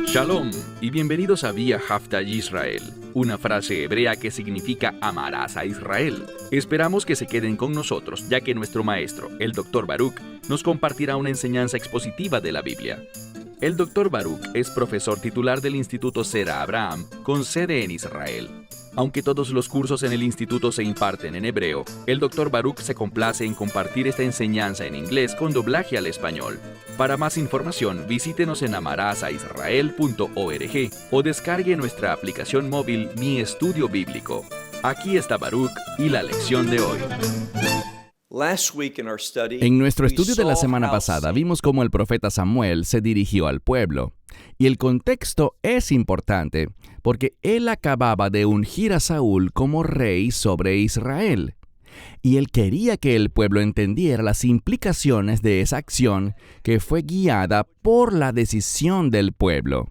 Shalom y bienvenidos a Vía Hafta Yisrael, una frase hebrea que significa amarás a Israel. Esperamos que se queden con nosotros, ya que nuestro maestro, el Dr. Baruch, nos compartirá una enseñanza expositiva de la Biblia. El Dr. Baruch es profesor titular del Instituto Sera Abraham, con sede en Israel. Aunque todos los cursos en el instituto se imparten en hebreo, el Dr. Baruch se complace en compartir esta enseñanza en inglés con doblaje al español. Para más información, visítenos en amarasaisrael.org o descargue nuestra aplicación móvil Mi Estudio Bíblico. Aquí está Baruch y la lección de hoy. En nuestro estudio de la semana pasada vimos cómo el profeta Samuel se dirigió al pueblo. Y el contexto es importante, porque él acababa de ungir a Saúl como rey sobre Israel. Y él quería que el pueblo entendiera las implicaciones de esa acción que fue guiada por la decisión del pueblo.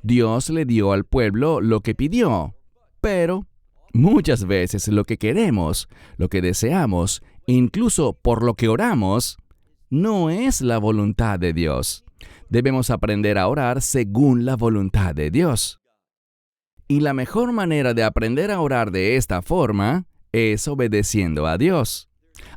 Dios le dio al pueblo lo que pidió, pero muchas veces lo que queremos, lo que deseamos, incluso por lo que oramos, no es la voluntad de Dios. Debemos aprender a orar según la voluntad de Dios. Y la mejor manera de aprender a orar de esta forma es obedeciendo a Dios.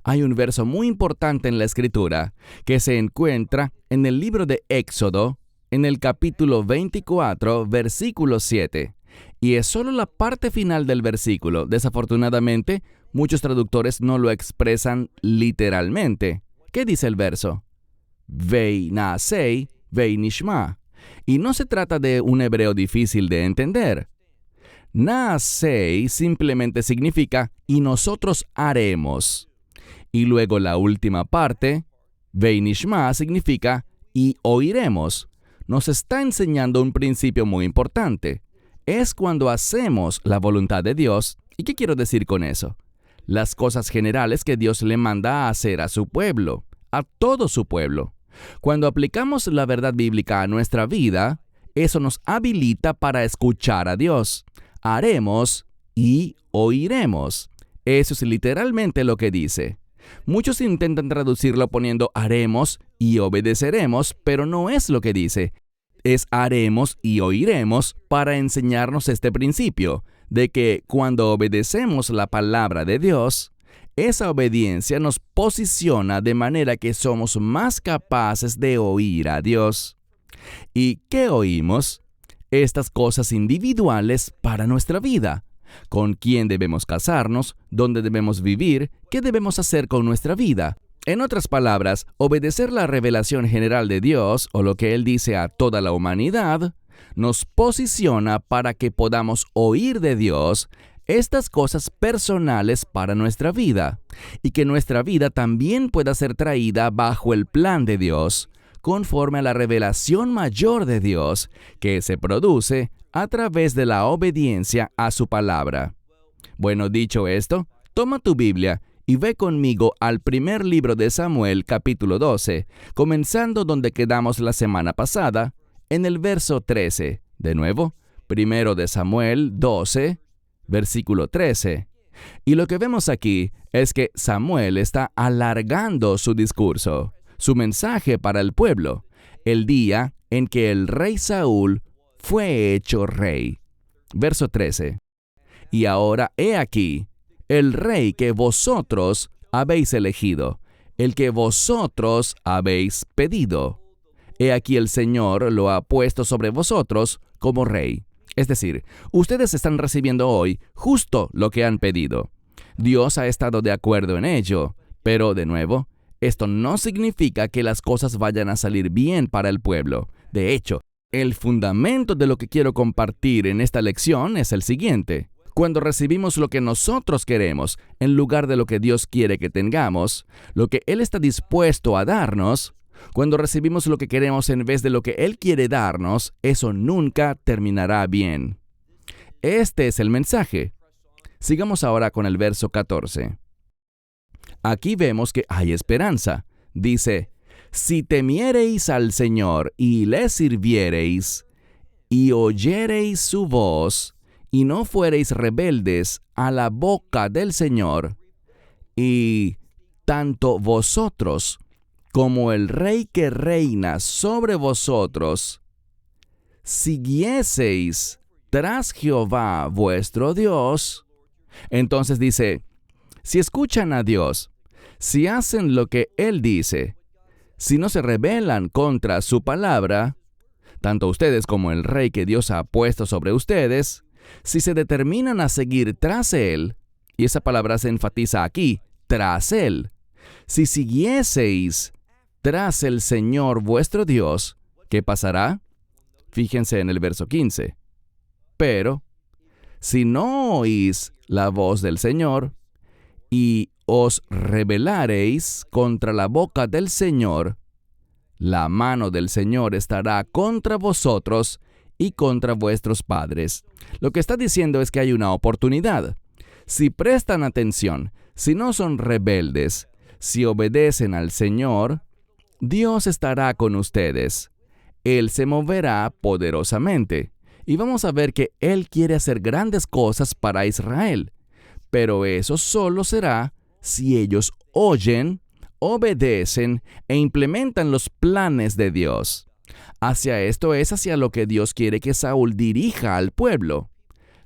Hay un verso muy importante en la Escritura que se encuentra en el libro de Éxodo, en el capítulo 24, versículo 7. Y es solo la parte final del versículo. Desafortunadamente, muchos traductores no lo expresan literalmente. ¿Qué dice el verso? Vei naasei, vei nishma. Y no se trata de un hebreo difícil de entender. Naasei simplemente significa y nosotros haremos. Y luego la última parte, vei nishma, significa y oiremos. Nos está enseñando un principio muy importante. Es cuando hacemos la voluntad de Dios. ¿Y qué quiero decir con eso? Las cosas generales que Dios le manda a hacer a su pueblo, a todo su pueblo. Cuando aplicamos la verdad bíblica a nuestra vida, eso nos habilita para escuchar a Dios. Haremos y oiremos. Eso es literalmente lo que dice. Muchos intentan traducirlo poniendo haremos y obedeceremos, pero no es lo que dice. Es haremos y oiremos para enseñarnos este principio, de que cuando obedecemos la palabra de Dios, esa obediencia nos posiciona de manera que somos más capaces de oír a Dios. ¿Y qué oímos? Estas cosas individuales para nuestra vida. ¿Con quién debemos casarnos? ¿Dónde debemos vivir? ¿Qué debemos hacer con nuestra vida? En otras palabras, obedecer la revelación general de Dios, o lo que Él dice a toda la humanidad, nos posiciona para que podamos oír de Dios estas cosas personales para nuestra vida, y que nuestra vida también pueda ser traída bajo el plan de Dios, conforme a la revelación mayor de Dios, que se produce a través de la obediencia a su palabra. Bueno, dicho esto, toma tu Biblia y ve conmigo al primer libro de Samuel, capítulo 12, comenzando donde quedamos la semana pasada, en el verso 13. De nuevo, primero de Samuel 12, versículo 13. Y lo que vemos aquí es que Samuel está alargando su discurso, su mensaje para el pueblo, el día en que el rey Saúl fue hecho rey. Verso 13. Y ahora he aquí, el rey que vosotros habéis elegido, el que vosotros habéis pedido. He aquí el Señor lo ha puesto sobre vosotros como rey. Es decir, ustedes están recibiendo hoy justo lo que han pedido. Dios ha estado de acuerdo en ello, pero de nuevo, esto no significa que las cosas vayan a salir bien para el pueblo. De hecho, el fundamento de lo que quiero compartir en esta lección es el siguiente. Cuando recibimos lo que nosotros queremos en lugar de lo que Dios quiere que tengamos, lo que Él está dispuesto a darnos, cuando recibimos lo que queremos en vez de lo que Él quiere darnos, eso nunca terminará bien. Este es el mensaje. Sigamos ahora con el verso 14. Aquí vemos que hay esperanza. Dice, si temiereis al Señor y le sirviereis, y oyereis su voz, y no fuereis rebeldes a la boca del Señor, y tanto vosotros como el rey que reina sobre vosotros, siguieseis tras Jehová vuestro Dios. Entonces dice, si escuchan a Dios, si hacen lo que Él dice, si no se rebelan contra su palabra, tanto ustedes como el rey que Dios ha puesto sobre ustedes, si se determinan a seguir tras Él, y esa palabra se enfatiza aquí, tras Él, si siguieseis tras el Señor vuestro Dios, ¿qué pasará? Fíjense en el verso 15. Pero, si no oís la voz del Señor, y os rebelareis contra la boca del Señor, la mano del Señor estará contra vosotros y contra vuestros padres. Lo que está diciendo es que hay una oportunidad. Si prestan atención, si no son rebeldes, si obedecen al Señor, Dios estará con ustedes. Él se moverá poderosamente. Y vamos a ver que Él quiere hacer grandes cosas para Israel. Pero eso solo será si ellos oyen, obedecen e implementan los planes de Dios. Hacia esto es hacia lo que Dios quiere que Saúl dirija al pueblo.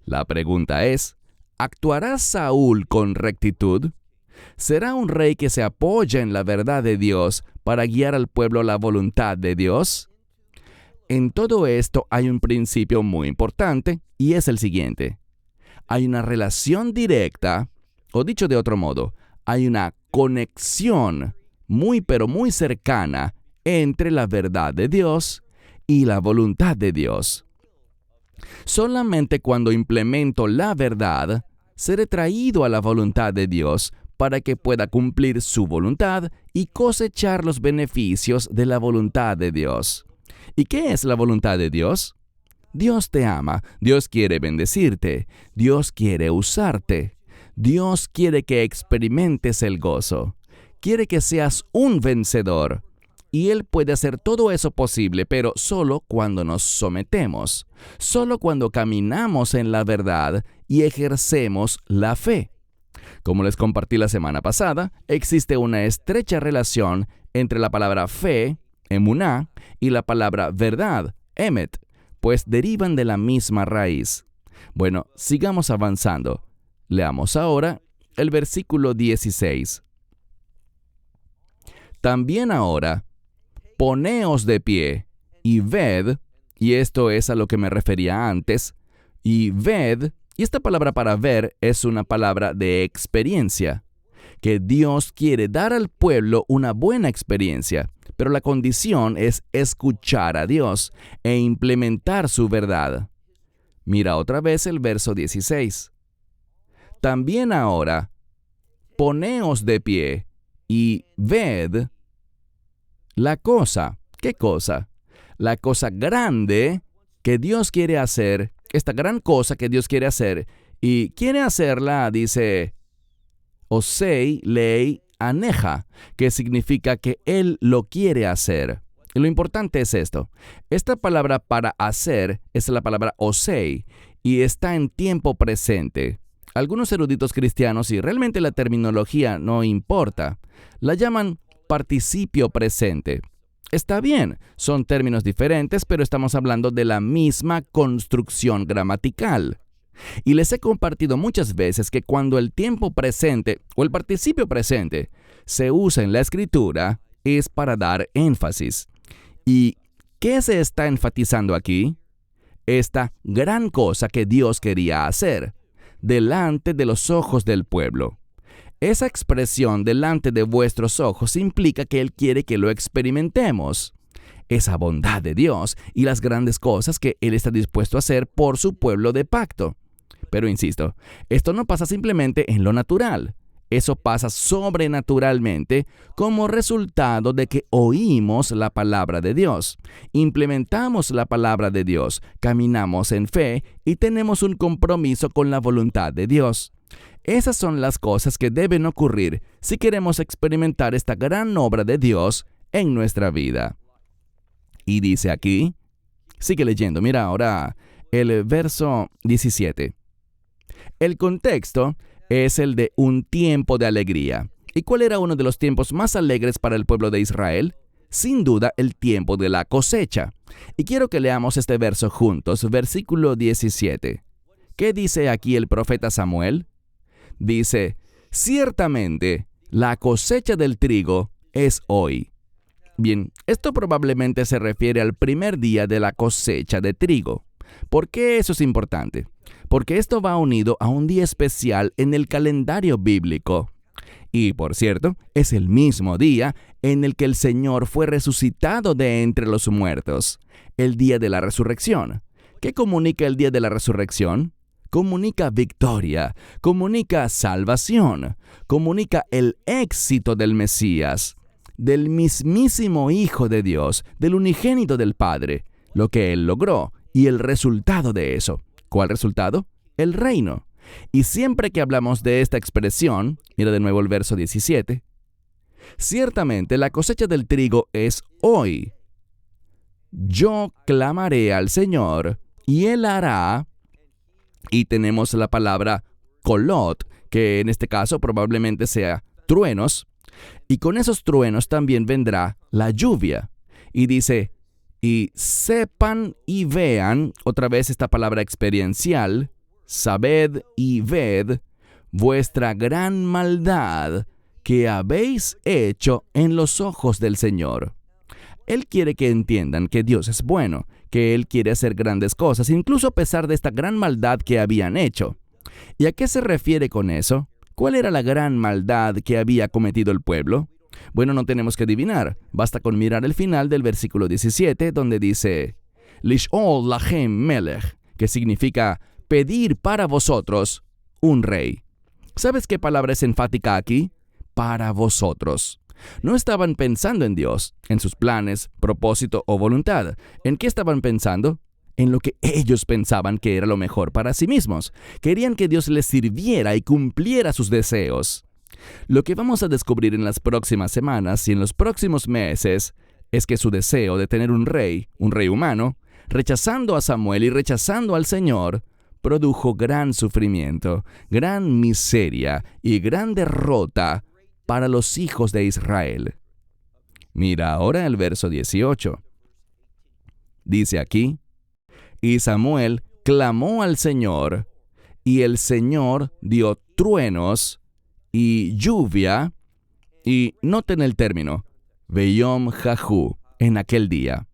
La pregunta es, ¿actuará Saúl con rectitud? ¿Será un rey que se apoya en la verdad de Dios para guiar al pueblo a la voluntad de Dios? En todo esto hay un principio muy importante y es el siguiente. Hay una relación directa, o dicho de otro modo, hay una conexión muy pero muy cercana entre la verdad de Dios y la voluntad de Dios. Solamente cuando implemento la verdad, seré traído a la voluntad de Dios para que pueda cumplir su voluntad y cosechar los beneficios de la voluntad de Dios. ¿Y qué es la voluntad de Dios? Dios te ama, Dios quiere bendecirte, Dios quiere usarte, Dios quiere que experimentes el gozo, quiere que seas un vencedor. Y Él puede hacer todo eso posible, pero solo cuando nos sometemos, solo cuando caminamos en la verdad y ejercemos la fe. Como les compartí la semana pasada, existe una estrecha relación entre la palabra fe, emuná, y la palabra verdad, emet, pues derivan de la misma raíz. Bueno, sigamos avanzando. Leamos ahora el versículo 16. También ahora, poneos de pie y ved, y esto es a lo que me refería antes, y ved, y esta palabra para ver es una palabra de experiencia, que Dios quiere dar al pueblo una buena experiencia, pero la condición es escuchar a Dios e implementar su verdad. Mira otra vez el verso 16. También ahora, poneos de pie y ved la cosa. ¿Qué cosa? La cosa grande que Dios quiere hacer, esta gran cosa que Dios quiere hacer, y quiere hacerla, dice, osei lei aneja, que significa que Él lo quiere hacer. Y lo importante es esto. Esta palabra para hacer es la palabra osei, y está en tiempo presente. Algunos eruditos cristianos, y realmente la terminología no importa, la llaman participio presente. Está bien, son términos diferentes, pero estamos hablando de la misma construcción gramatical. Y les he compartido muchas veces que cuando el tiempo presente o el participio presente se usa en la escritura, es para dar énfasis. ¿Y qué se está enfatizando aquí? Esta gran cosa que Dios quería hacer delante de los ojos del pueblo. Esa expresión delante de vuestros ojos implica que Él quiere que lo experimentemos. Esa bondad de Dios y las grandes cosas que Él está dispuesto a hacer por su pueblo de pacto. Pero insisto, esto no pasa simplemente en lo natural. Eso pasa sobrenaturalmente como resultado de que oímos la palabra de Dios, implementamos la palabra de Dios, caminamos en fe y tenemos un compromiso con la voluntad de Dios. Esas son las cosas que deben ocurrir si queremos experimentar esta gran obra de Dios en nuestra vida. Y dice aquí, sigue leyendo, mira ahora el verso 17. El contexto es el de un tiempo de alegría. ¿Y cuál era uno de los tiempos más alegres para el pueblo de Israel? Sin duda, el tiempo de la cosecha. Y quiero que leamos este verso juntos, versículo 17. ¿Qué dice aquí el profeta Samuel? Dice, ciertamente, la cosecha del trigo es hoy. Bien, esto probablemente se refiere al primer día de la cosecha de trigo. ¿Por qué eso es importante? Porque esto va unido a un día especial en el calendario bíblico. Y, por cierto, es el mismo día en el que el Señor fue resucitado de entre los muertos, el día de la resurrección. ¿Qué comunica el día de la resurrección? Comunica victoria, comunica salvación, comunica el éxito del Mesías, del mismísimo Hijo de Dios, del unigénito del Padre, lo que Él logró y el resultado de eso. ¿Cuál resultado? El reino. Y siempre que hablamos de esta expresión, mira de nuevo el verso 17, ciertamente la cosecha del trigo es hoy. Yo clamaré al Señor y Él hará, y tenemos la palabra kolot, que en este caso probablemente sea truenos, y con esos truenos también vendrá la lluvia. Y dice, y sepan y vean, otra vez esta palabra experiencial, sabed y ved vuestra gran maldad que habéis hecho en los ojos del Señor. Él quiere que entiendan que Dios es bueno, que Él quiere hacer grandes cosas, incluso a pesar de esta gran maldad que habían hecho. ¿Y a qué se refiere con eso? ¿Cuál era la gran maldad que había cometido el pueblo? Bueno, no tenemos que adivinar, basta con mirar el final del versículo 17, donde dice, Lish'ol lachem melech, que significa pedir para vosotros un rey. ¿Sabes qué palabra es enfática aquí? Para vosotros. No estaban pensando en Dios, en sus planes, propósito o voluntad. ¿En qué estaban pensando? En lo que ellos pensaban que era lo mejor para sí mismos. Querían que Dios les sirviera y cumpliera sus deseos. Lo que vamos a descubrir en las próximas semanas y en los próximos meses es que su deseo de tener un rey humano, rechazando a Samuel y rechazando al Señor, produjo gran sufrimiento, gran miseria y gran derrota para los hijos de Israel. Mira ahora el verso 18. Dice aquí, y Samuel clamó al Señor, y el Señor dio truenos y lluvia, y noten el término, Beyom Jahu, en aquel día.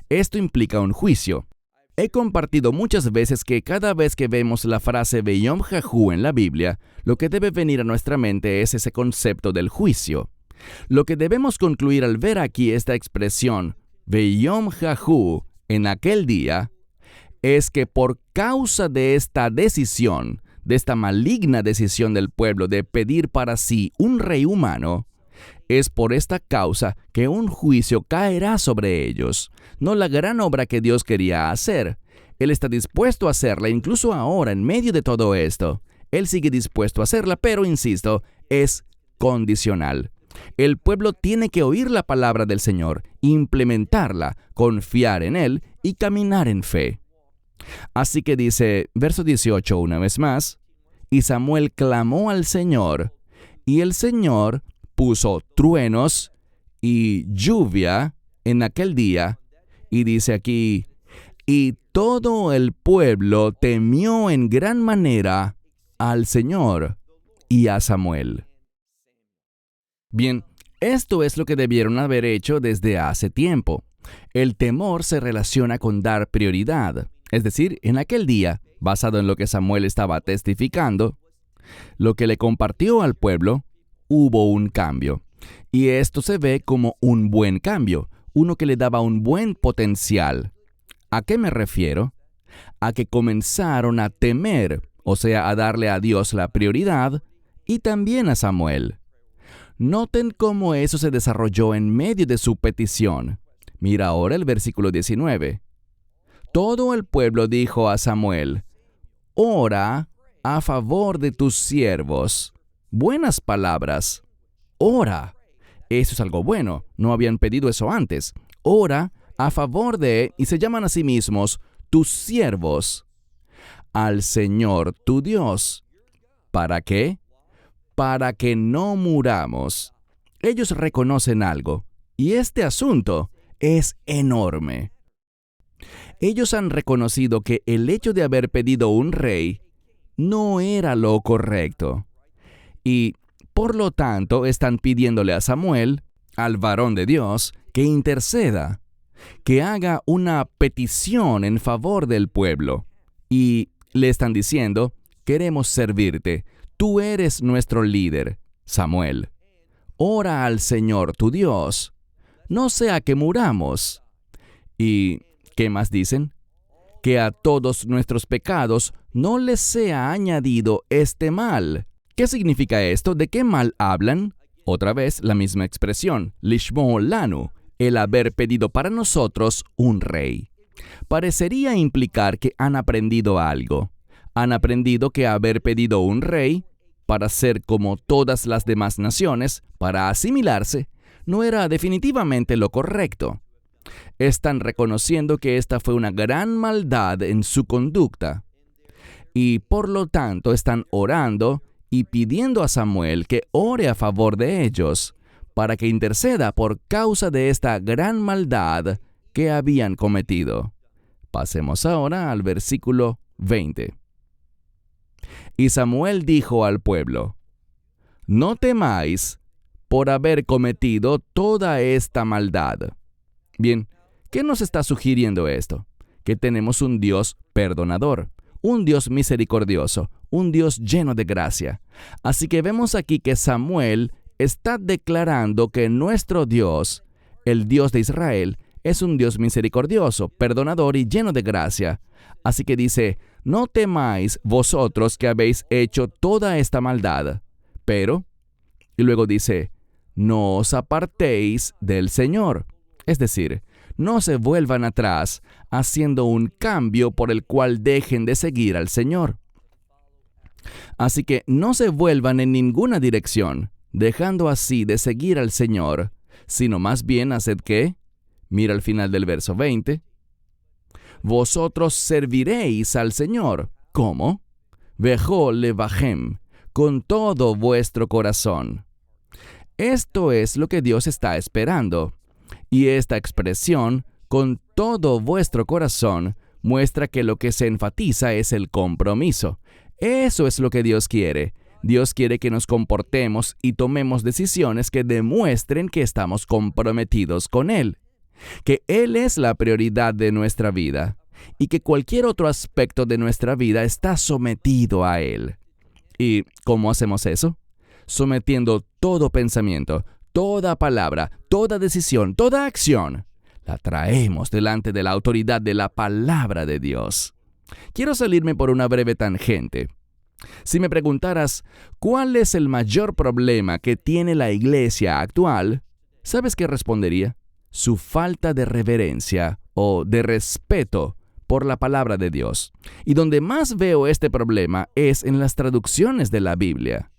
Esto implica un juicio. He compartido muchas veces que cada vez que vemos la frase Beyom Jahu en la Biblia, lo que debe venir a nuestra mente es ese concepto del juicio. Lo que debemos concluir al ver aquí esta expresión, Beyom Jahu, en aquel día, es que por causa de esta decisión, de esta maligna decisión del pueblo de pedir para sí un rey humano, es por esta causa que un juicio caerá sobre ellos, no la gran obra que Dios quería hacer. Él está dispuesto a hacerla, incluso ahora, en medio de todo esto. Él sigue dispuesto a hacerla, pero, insisto, es condicional. El pueblo tiene que oír la palabra del Señor, implementarla, confiar en Él y caminar en fe. Así que dice, verso 18 una vez más, y Samuel clamó al Señor, y el Señor puso truenos y lluvia en aquel día, y dice aquí, y todo el pueblo temió en gran manera al Señor y a Samuel. Bien, esto es lo que debieron haber hecho desde hace tiempo. El temor se relaciona con dar prioridad. Es decir, en aquel día, basado en lo que Samuel estaba testificando, lo que le compartió al pueblo, hubo un cambio. Y esto se ve como un buen cambio, uno que le daba un buen potencial. ¿A qué me refiero? A que comenzaron a temer, o sea, a darle a Dios la prioridad, y también a Samuel. Noten cómo eso se desarrolló en medio de su petición. Mira ahora el versículo 19. Todo el pueblo dijo a Samuel, ora a favor de tus siervos. Buenas palabras. Ora. Eso es algo bueno. No habían pedido eso antes. Ora a favor de, y se llaman a sí mismos, tus siervos, al Señor tu Dios. ¿Para qué? para que no muramos. Ellos reconocen algo, y este asunto es enorme. Ellos han reconocido que el hecho de haber pedido un rey no era lo correcto. Y, por lo tanto, están pidiéndole a Samuel, al varón de Dios, que interceda, que haga una petición en favor del pueblo. Y le están diciendo, queremos servirte, tú eres nuestro líder, Samuel. Ora al Señor tu Dios, no sea que muramos. ¿Y qué más dicen? Que a todos nuestros pecados no les sea añadido este mal. ¿Qué significa esto? ¿De qué mal hablan? Otra vez la misma expresión, lishmo lanu, el haber pedido para nosotros un rey. Parecería implicar que han aprendido algo. Han aprendido que haber pedido un rey, para ser como todas las demás naciones, para asimilarse, no era definitivamente lo correcto. Están reconociendo que esta fue una gran maldad en su conducta. Y por lo tanto están orando y pidiendo a Samuel que ore a favor de ellos, para que interceda por causa de esta gran maldad que habían cometido. Pasemos ahora al versículo 20. Y Samuel dijo al pueblo, no temáis por haber cometido toda esta maldad. Bien, ¿qué nos está sugiriendo esto? Que tenemos un Dios perdonador, un Dios misericordioso, un Dios lleno de gracia. Así que vemos aquí que Samuel está declarando que nuestro Dios, el Dios de Israel, es un Dios misericordioso, perdonador y lleno de gracia. Así que dice, no temáis vosotros que habéis hecho toda esta maldad, pero, y luego dice, no os apartéis del Señor. Es decir, no se vuelvan atrás haciendo un cambio por el cual dejen de seguir al Señor. Así que no se vuelvan en ninguna dirección, dejando así de seguir al Señor, sino más bien haced ¿qué? Mira al final del verso 20. Vosotros serviréis al Señor. ¿Cómo? Bejol levahem, con todo vuestro corazón. Esto es lo que Dios está esperando. Y esta expresión, con todo vuestro corazón, muestra que lo que se enfatiza es el compromiso. Eso es lo que Dios quiere. Dios quiere que nos comportemos y tomemos decisiones que demuestren que estamos comprometidos con Él, que Él es la prioridad de nuestra vida y que cualquier otro aspecto de nuestra vida está sometido a Él. ¿Y cómo hacemos eso? Sometiendo todo pensamiento, toda palabra, toda decisión, toda acción, la traemos delante de la autoridad de la palabra de Dios. Quiero salirme por una breve tangente. Si me preguntaras, ¿cuál es el mayor problema que tiene la iglesia actual? ¿Sabes qué respondería? Su falta de reverencia o de respeto por la palabra de Dios. Y donde más veo este problema es en las traducciones de la Biblia.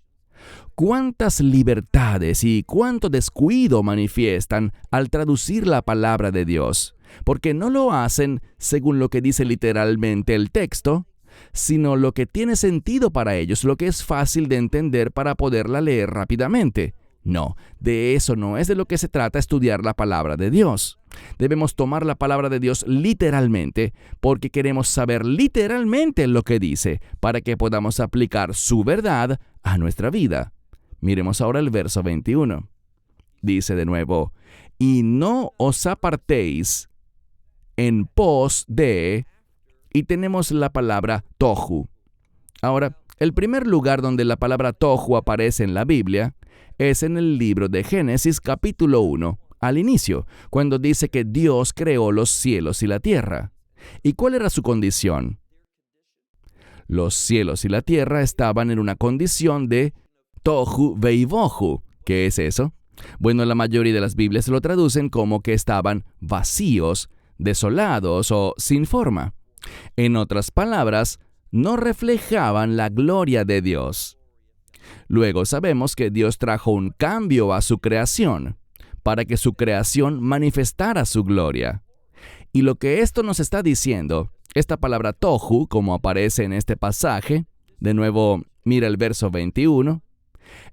¿Cuántas libertades y cuánto descuido manifiestan al traducir la palabra de Dios? Porque no lo hacen según lo que dice literalmente el texto, sino lo que tiene sentido para ellos, lo que es fácil de entender para poderla leer rápidamente. No, de eso no es de lo que se trata estudiar la palabra de Dios. Debemos tomar la palabra de Dios literalmente porque queremos saber literalmente lo que dice para que podamos aplicar su verdad a nuestra vida. Miremos ahora el verso 21. Dice de nuevo, y no os apartéis en pos de... Y tenemos la palabra tohu. Ahora, el primer lugar donde la palabra tohu aparece en la Biblia es en el libro de Génesis capítulo 1, al inicio, cuando dice que Dios creó los cielos y la tierra. ¿Y cuál era su condición? Los cielos y la tierra estaban en una condición de tohu veivohu. ¿Qué es eso? Bueno, la mayoría de las Biblias lo traducen como que estaban vacíos, desolados o sin forma. En otras palabras, no reflejaban la gloria de Dios. Luego sabemos que Dios trajo un cambio a su creación, para que su creación manifestara su gloria. Y lo que esto nos está diciendo, esta palabra tohu, como aparece en este pasaje, de nuevo, mira el verso 21,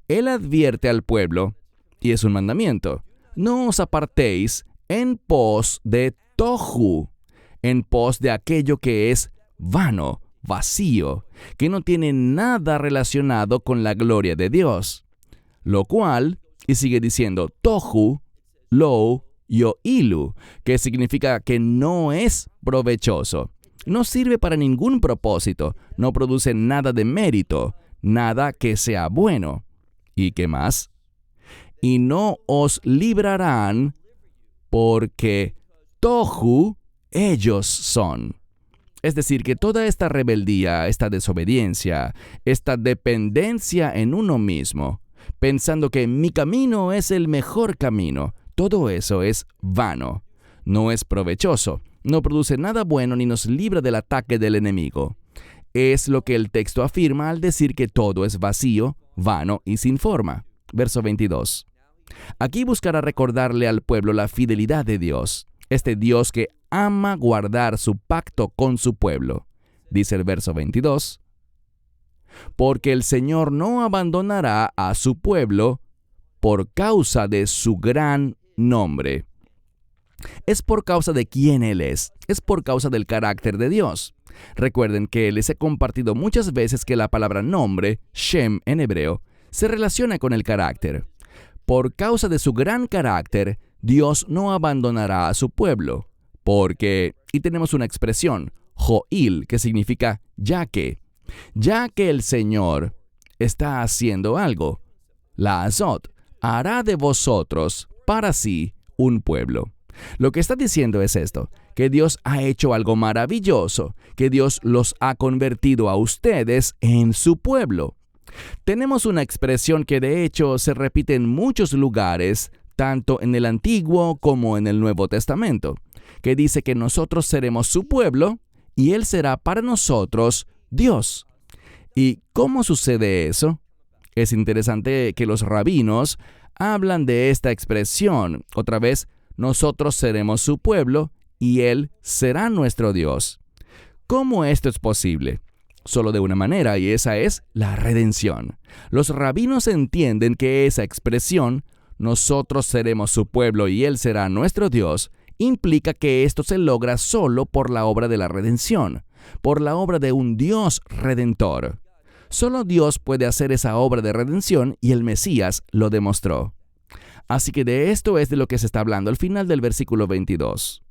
Él advierte al pueblo, y es un mandamiento: no os apartéis en pos de tohu, en pos de aquello que es vano, vacío, que no tiene nada relacionado con la gloria de Dios. Lo cual, y sigue diciendo, tohu, lo, yoilu, que significa que no es provechoso. No sirve para ningún propósito, no produce nada de mérito, nada que sea bueno. ¿Y qué más? Y no os librarán porque tohu ellos son. Es decir, que toda esta rebeldía, esta desobediencia, esta dependencia en uno mismo, pensando que mi camino es el mejor camino, todo eso es vano, no es provechoso, no produce nada bueno ni nos libra del ataque del enemigo. Es lo que el texto afirma al decir que todo es vacío, vano y sin forma. Verso 22. Aquí buscará recordarle al pueblo la fidelidad de Dios, este Dios que ama guardar su pacto con su pueblo. Dice el verso 22, porque el Señor no abandonará a su pueblo por causa de su gran nombre. Es por causa de quién Él es por causa del carácter de Dios. Recuerden que les he compartido muchas veces que la palabra nombre, Shem en hebreo, se relaciona con el carácter. Por causa de su gran carácter, Dios no abandonará a su pueblo, porque, y tenemos una expresión, joil, que significa ya que el Señor está haciendo algo, la azot, hará de vosotros para sí un pueblo. Lo que está diciendo es esto, que Dios ha hecho algo maravilloso, que Dios los ha convertido a ustedes en su pueblo. Tenemos una expresión que de hecho se repite en muchos lugares, tanto en el Antiguo como en el Nuevo Testamento, que dice que nosotros seremos su pueblo y Él será para nosotros Dios. ¿Y cómo sucede eso? Es interesante que los rabinos hablan de esta expresión. Otra vez, nosotros seremos su pueblo y Él será nuestro Dios. ¿Cómo esto es posible? Solo de una manera, y esa es la redención. Los rabinos entienden que esa expresión, nosotros seremos su pueblo y Él será nuestro Dios, implica que esto se logra solo por la obra de la redención, por la obra de un Dios redentor. Solo Dios puede hacer esa obra de redención y el Mesías lo demostró. Así que de esto es de lo que se está hablando al final del versículo 22.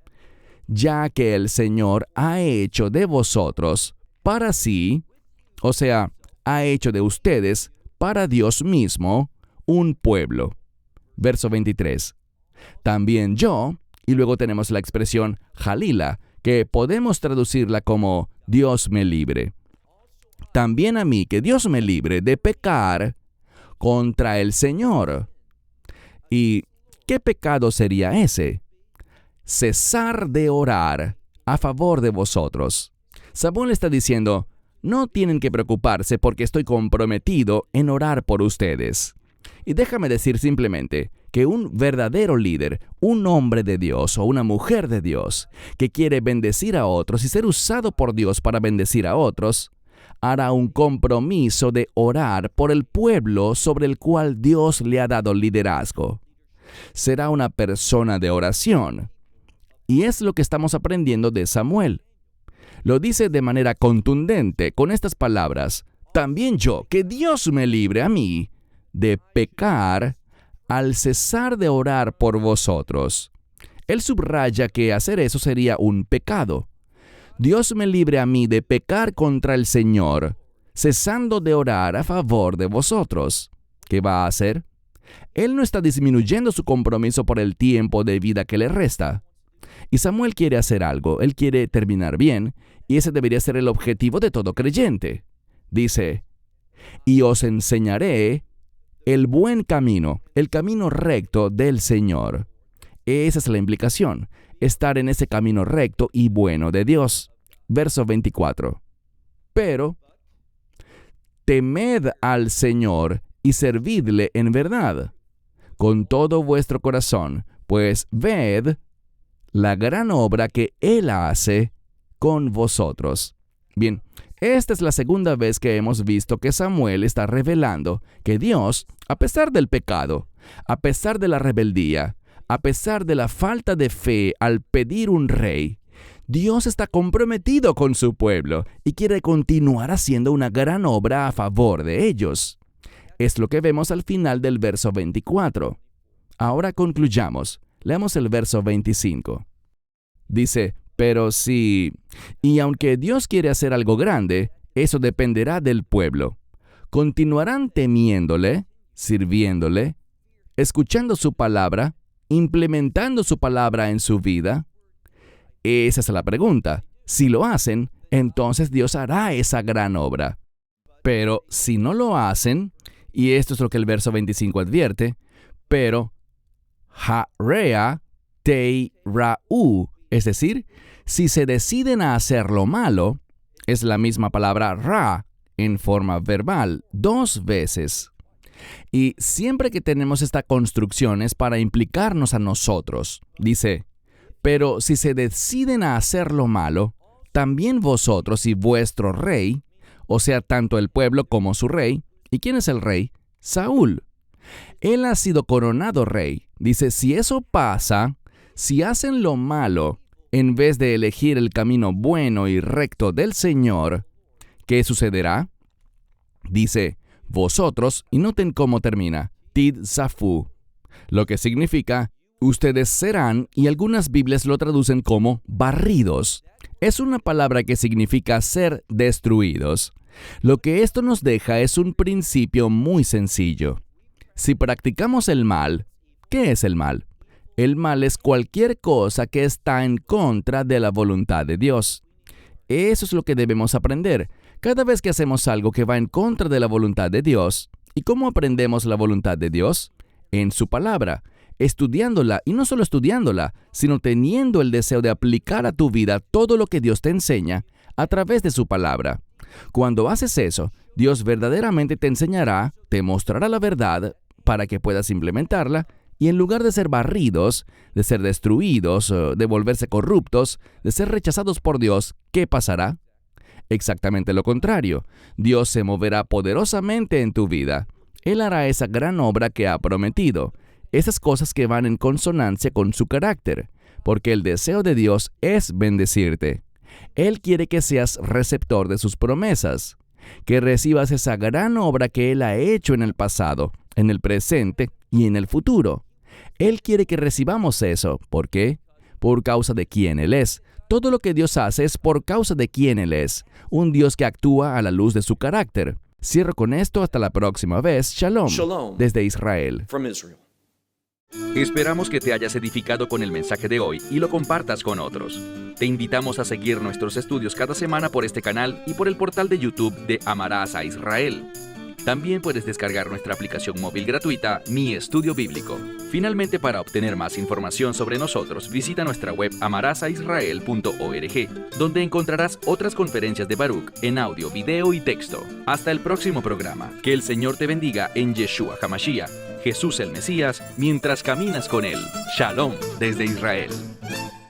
Ya que el Señor ha hecho de vosotros para sí, o sea, ha hecho de ustedes para Dios mismo un pueblo. Verso 23. También yo, y luego tenemos la expresión Jalila, que podemos traducirla como Dios me libre. También a mí, que Dios me libre de pecar contra el Señor. ¿Y qué pecado sería ese? Cesar de orar a favor de vosotros. Samuel está diciendo, no tienen que preocuparse porque estoy comprometido en orar por ustedes. Y déjame decir simplemente que un verdadero líder, un hombre de Dios o una mujer de Dios que quiere bendecir a otros y ser usado por Dios para bendecir a otros, hará un compromiso de orar por el pueblo sobre el cual Dios le ha dado liderazgo. Será una persona de oración. Y es lo que estamos aprendiendo de Samuel. Lo dice de manera contundente con estas palabras: también yo, que Dios me libre a mí de pecar al cesar de orar por vosotros. Él subraya que hacer eso sería un pecado. Dios me libre a mí de pecar contra el Señor, cesando de orar a favor de vosotros. ¿Qué va a hacer? Él no está disminuyendo su compromiso por el tiempo de vida que le resta. Y Samuel quiere hacer algo, él quiere terminar bien, y ese debería ser el objetivo de todo creyente. Dice, y os enseñaré el buen camino, el camino recto del Señor. Esa es la implicación, estar en ese camino recto y bueno de Dios. Verso 24. Pero temed al Señor y servidle en verdad, con todo vuestro corazón, pues ved la gran obra que Él hace con vosotros. Bien, Esta es la segunda vez que hemos visto que Samuel está revelando que Dios, a pesar del pecado, a pesar de la rebeldía, a pesar de la falta de fe al pedir un rey, Dios está comprometido con su pueblo y quiere continuar haciendo una gran obra a favor de ellos. Es lo que vemos al final del verso 24. Ahora concluyamos. Leamos el verso 25. Dice, pero sí, y aunque Dios quiere hacer algo grande, eso dependerá del pueblo. ¿Continuarán temiéndole, sirviéndole, escuchando su palabra, implementando su palabra en su vida? Esa es la pregunta. Si lo hacen, entonces Dios hará esa gran obra. Pero si no lo hacen, y esto es lo que el verso 25 advierte, pero harea teira'u, es decir, si se deciden a hacer lo malo, es la misma palabra ra en forma verbal 2 veces. Y siempre que tenemos esta construcción es para implicarnos a nosotros. Dice, pero si se deciden a hacer lo malo, también vosotros y vuestro rey, o sea, tanto el pueblo como su rey. ¿Y quién es el rey? Saúl. Él ha sido coronado rey. Dice, si eso pasa, si hacen lo malo, en vez de elegir el camino bueno y recto del Señor, ¿qué sucederá? Dice, vosotros, y noten cómo termina, tidzafu, lo que significa, ustedes serán, y algunas Biblias lo traducen como barridos. Es una palabra que significa ser destruidos. Lo que esto nos deja es un principio muy sencillo. Si practicamos el mal, ¿qué es el mal? El mal es cualquier cosa que está en contra de la voluntad de Dios. Eso es lo que debemos aprender. Cada vez que hacemos algo que va en contra de la voluntad de Dios, ¿y cómo aprendemos la voluntad de Dios? En su palabra, estudiándola, y no solo estudiándola, sino teniendo el deseo de aplicar a tu vida todo lo que Dios te enseña a través de su palabra. Cuando haces eso, Dios verdaderamente te enseñará, te mostrará la verdad para que puedas implementarla, y en lugar de ser barridos, de ser destruidos, de volverse corruptos, de ser rechazados por Dios, ¿qué pasará? Exactamente lo contrario. Dios se moverá poderosamente en tu vida. Él hará esa gran obra que ha prometido, esas cosas que van en consonancia con su carácter, porque el deseo de Dios es bendecirte. Él quiere que seas receptor de sus promesas, que recibas esa gran obra que Él ha hecho en el pasado, en el presente y en el futuro. Él quiere que recibamos eso. ¿Por qué? Por causa de quién Él es. Todo lo que Dios hace es por causa de quién Él es. Un Dios que actúa a la luz de su carácter. Cierro con esto hasta la próxima vez. Shalom. Shalom. Desde Israel. From Israel. Esperamos que te hayas edificado con el mensaje de hoy y lo compartas con otros. Te invitamos a seguir nuestros estudios cada semana por este canal y por el portal de YouTube de Amarás a Israel. También puedes descargar nuestra aplicación móvil gratuita, Mi Estudio Bíblico. Finalmente, para obtener más información sobre nosotros, visita nuestra web amarasaisrael.org, donde encontrarás otras conferencias de Baruch en audio, video y texto. Hasta el próximo programa. Que el Señor te bendiga en Yeshua HaMashiach, Jesús el Mesías, mientras caminas con Él. Shalom desde Israel.